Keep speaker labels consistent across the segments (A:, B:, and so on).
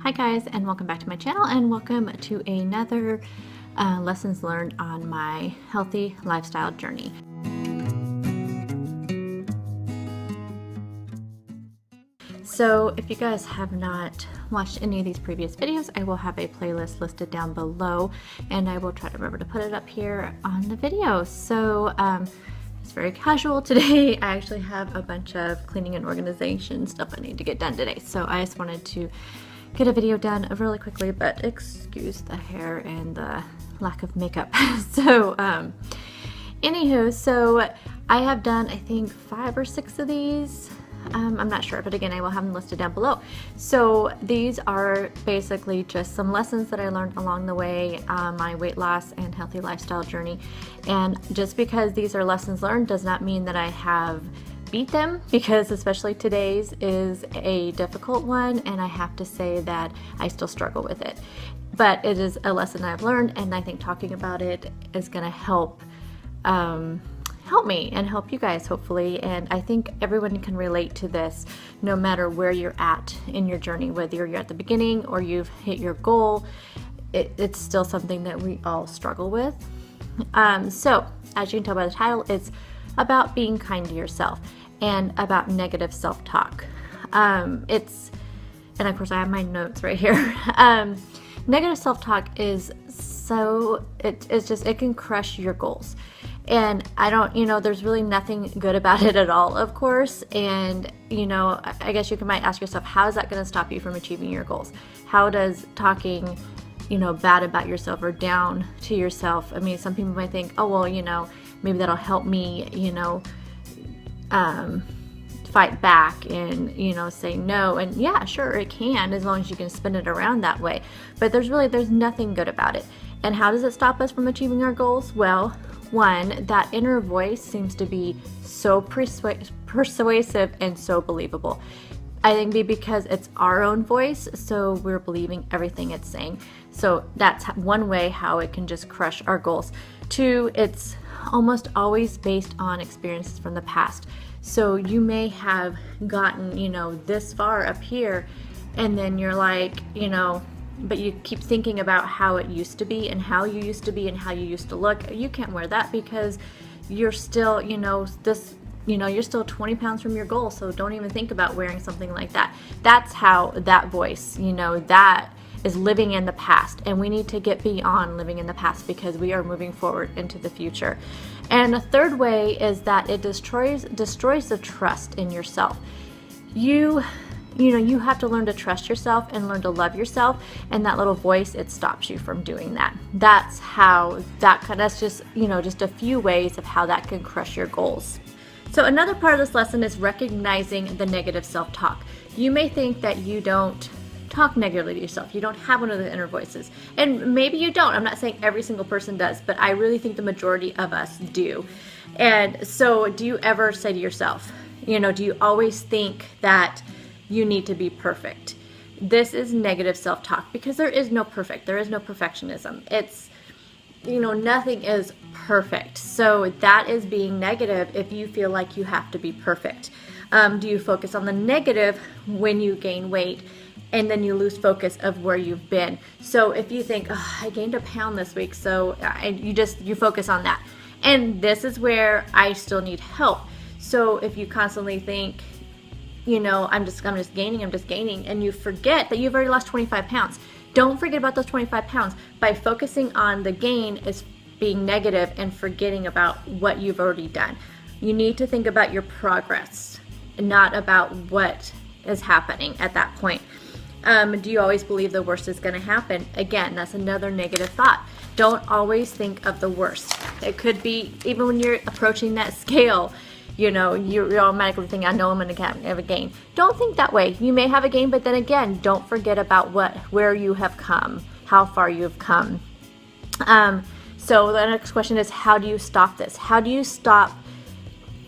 A: Hi guys, and welcome back to my channel, and welcome to another lessons learned on my healthy lifestyle journey. So if you guys have not watched any of these previous videos, I will have a playlist listed down below, and I will try to remember to put it up here on the video. So it's very casual today. I actually have a bunch of cleaning and organization stuff I need to get done today, so I just wanted to get a video done really quickly, but excuse the hair and the lack of makeup. So anywho, so I have done I think 5 or 6 of these. I'm not sure, but again, I will have them listed down below. So these are basically just some lessons that I learned along the way on my weight loss and healthy lifestyle journey. And just because these are lessons learned does not mean that I have beat them, because especially today's is a difficult one, and I have to say that I still struggle with it. But it is a lesson I've learned, and I think talking about it is going to help me and help you guys, hopefully. And I think everyone can relate to this, no matter where you're at in your journey, whether you're at the beginning or you've hit your goal. It's still something that we all struggle with. So as you can tell by the title, it's about being kind to yourself and about negative self-talk. And of course I have my notes right here. Negative self-talk is it can crush your goals. And there's really nothing good about it at all, of course. And, I guess you might ask yourself, how is that going to stop you from achieving your goals? How does talking, bad about yourself or down to yourself? I mean, some people might think, oh, well, maybe that'll help me, fight back and, say no. And yeah, sure, it can, as long as you can spin it around that way. But there's nothing good about it. And how does it stop us from achieving our goals? Well, one, that inner voice seems to be so persuasive and so believable. I think because it's our own voice, so we're believing everything it's saying. So that's one way how it can just crush our goals. 2, it's almost always based on experiences from the past. So you may have gotten, this far up here, and then you're like, but you keep thinking about how it used to be and how you used to be and how you used to look. You can't wear that because you're still, you're still 20 pounds from your goal. So don't even think about wearing something like that. That's how that voice, that is living in the past. And we need to get beyond living in the past, because we are moving forward into the future. And the third way is that it destroys the trust in yourself. You have to learn to trust yourself and learn to love yourself, and that little voice, it stops you from doing that. That's just a few ways of how that can crush your goals. So another part of this lesson is recognizing the negative self-talk. You may think that you don't talk negatively to yourself. You don't have one of the inner voices. And maybe you don't. I'm not saying every single person does, but I really think the majority of us do. And so do you ever say to yourself, do you always think that you need to be perfect? This is negative self-talk, because there is no perfect. There is no perfectionism. It's, nothing is perfect. So that is being negative if you feel like you have to be perfect. Do you focus on the negative when you gain weight, and then you lose focus of where you've been? So if you think, oh, I gained a pound this week, so you focus on that. And this is where I still need help. So if you constantly think, I'm just gaining, and you forget that you've already lost 25 pounds. Don't forget about those 25 pounds. By focusing on the gain is being negative and forgetting about what you've already done. You need to think about your progress, not about what is happening at that point. Do you always believe the worst is going to happen? Again, that's another negative thought. Don't always think of the worst. It could be, even when you're approaching that scale, you're automatically thinking, I know I'm going to have a gain. Don't think that way. You may have a gain, but then again, don't forget about where you have come, how far you have come. So the next question is, how do you stop this? How do you stop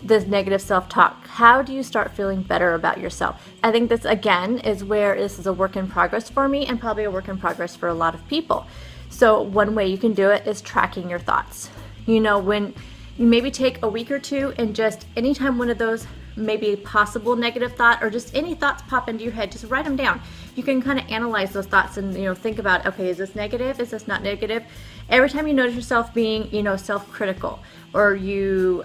A: this negative self-talk? How do you start feeling better about yourself? I think this, again, is where this is a work in progress for me, and probably a work in progress for a lot of people. So one way you can do it is tracking your thoughts. When you maybe take a week or two, and just anytime one of those maybe a possible negative thought or just any thoughts pop into your head, just write them down. you can kind of analyze those thoughts and, think about, okay, is this negative? Is this not negative? Every time you notice yourself being, self-critical, or you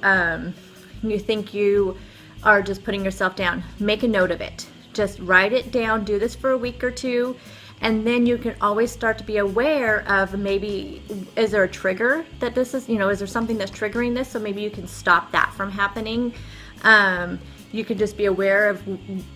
A: think you are just putting yourself down, make a note of it. Just write it down, do this for a week or two, and then you can always start to be aware of, maybe, is there a trigger that this is, is there something that's triggering this? So maybe you can stop that from happening. You can just be aware of,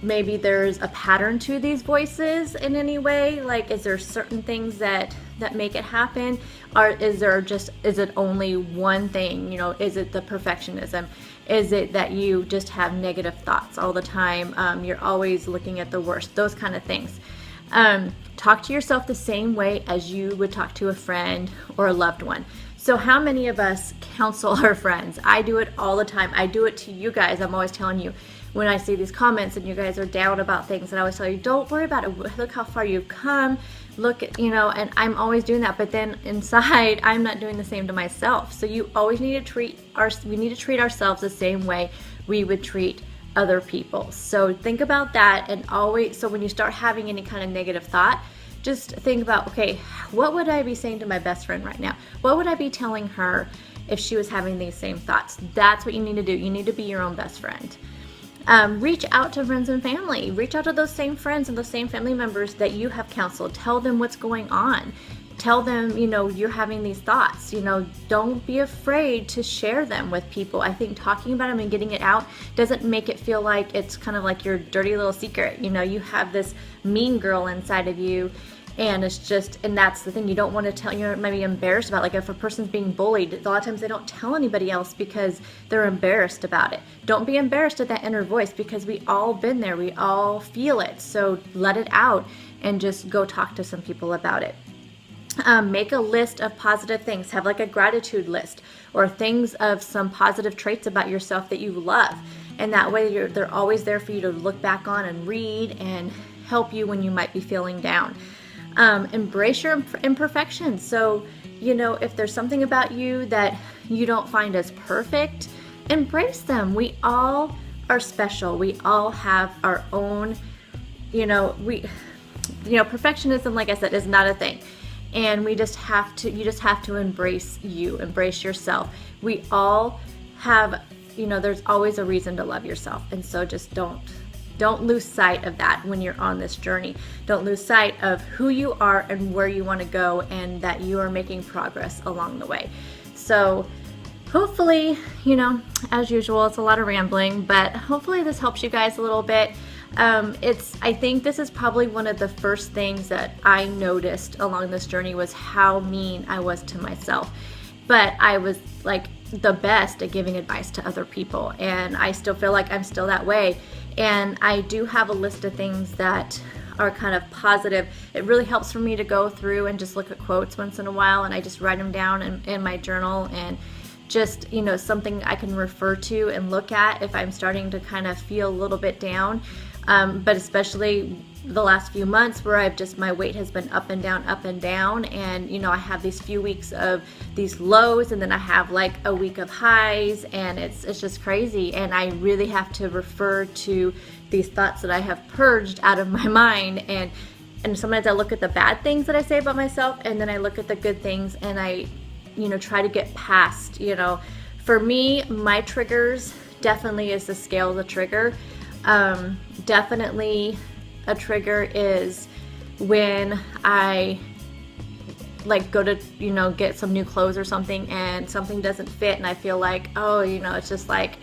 A: maybe there's a pattern to these voices in any way. Like, is there certain things that make it happen? Or is it only one thing? Is it the perfectionism? Is it that you just have negative thoughts all the time? You're always looking at the worst, those kind of things. Talk to yourself the same way as you would talk to a friend or a loved one. So how many of us counsel our friends? I do it all the time. I do it to you guys. I'm always telling you, when I see these comments and you guys are down about things, and I always tell you, don't worry about it. Look how far you've come. Look at, and I'm always doing that. But then inside, I'm not doing the same to myself. So you always need to we need to treat ourselves the same way we would treat other people. So think about that, and always, so when you start having any kind of negative thought, just think about, okay, what would I be saying to my best friend right now? What would I be telling her if she was having these same thoughts? That's what you need to do. You need to be your own best friend. Reach out to friends and family. Reach out to those same friends and those same family members that you have counseled. Tell them what's going on. Tell them, you're having these thoughts. Don't be afraid to share them with people. I think talking about them and getting it out doesn't make it feel like it's kind of like your dirty little secret. You have this mean girl inside of you, and that's the thing. You don't want to tell, you're maybe embarrassed about, like if a person's being bullied, a lot of times they don't tell anybody else because they're embarrassed about it. Don't be embarrassed at that inner voice, because we all been there. We all feel it. So let it out and just go talk to some people about it. Make a list of positive things. Have like a gratitude list, or things of some positive traits about yourself that you love. And that way they're always there for you to look back on and read and help you when you might be feeling down. Embrace your imperfections. So, if there's something about you that you don't find as perfect, embrace them. We all are special. We all have our own, perfectionism, like I said, is not a thing. And you just have to embrace yourself. We all have, there's always a reason to love yourself. And so just don't lose sight of that when you're on this journey. Don't lose sight of who you are and where you want to go, and that you are making progress along the way. So hopefully, as usual, it's a lot of rambling, but hopefully this helps you guys a little bit. I think this is probably one of the first things that I noticed along this journey, was how mean I was to myself. But I was like the best at giving advice to other people, and I still feel like I'm still that way. And I do have a list of things that are kind of positive. It really helps for me to go through and just look at quotes once in a while, and I just write them down in my journal, and just, something I can refer to and look at if I'm starting to kind of feel a little bit down. But especially the last few months where my weight has been up and down, and I have these few weeks of these lows, and then I have like a week of highs, and it's just crazy. And I really have to refer to these thoughts that I have purged out of my mind, and sometimes I look at the bad things that I say about myself, and then I look at the good things, and I try to get past. For me, my triggers definitely is the scale, the trigger. Definitely a trigger is when I like go to, get some new clothes or something, and something doesn't fit, and I feel like, it's just like,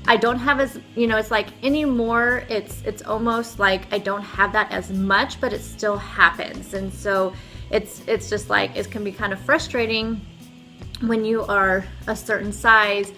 A: I don't have as, it's like anymore, it's almost like I don't have that as much, but it still happens. And so it's just like, it can be kind of frustrating when you are a certain size,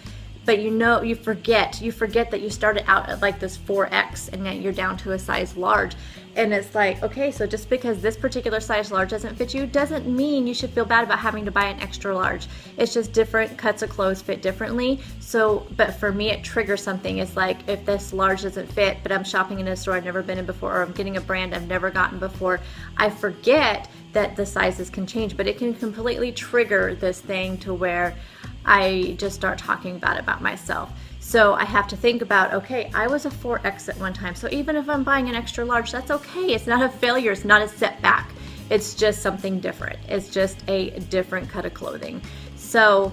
A: but you forget that you started out at like this 4X, and yet you're down to a size large. And it's like, okay, so just because this particular size large doesn't fit you doesn't mean you should feel bad about having to buy an extra large. It's just different cuts of clothes fit differently. So, but for me, it triggers something. It's like, if this large doesn't fit, but I'm shopping in a store I've never been in before, or I'm getting a brand I've never gotten before, I forget that the sizes can change, but it can completely trigger this thing to where I just start talking about myself. So I have to think about, okay, I was a 4X at one time. So even if I'm buying an extra large, that's okay. It's not a failure. It's not a setback. It's just something different. It's just a different cut of clothing. So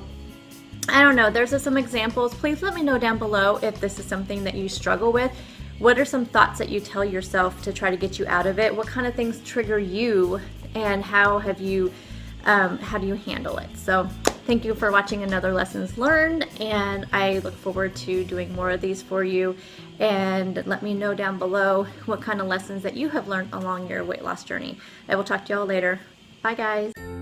A: I don't know. There's some examples. Please let me know down below if this is something that you struggle with. What are some thoughts that you tell yourself to try to get you out of it? What kind of things trigger you, and how do you handle it? So thank you for watching another Lessons Learned, and I look forward to doing more of these for you. And let me know down below what kind of lessons that you have learned along your weight loss journey. I will talk to y'all later. Bye guys.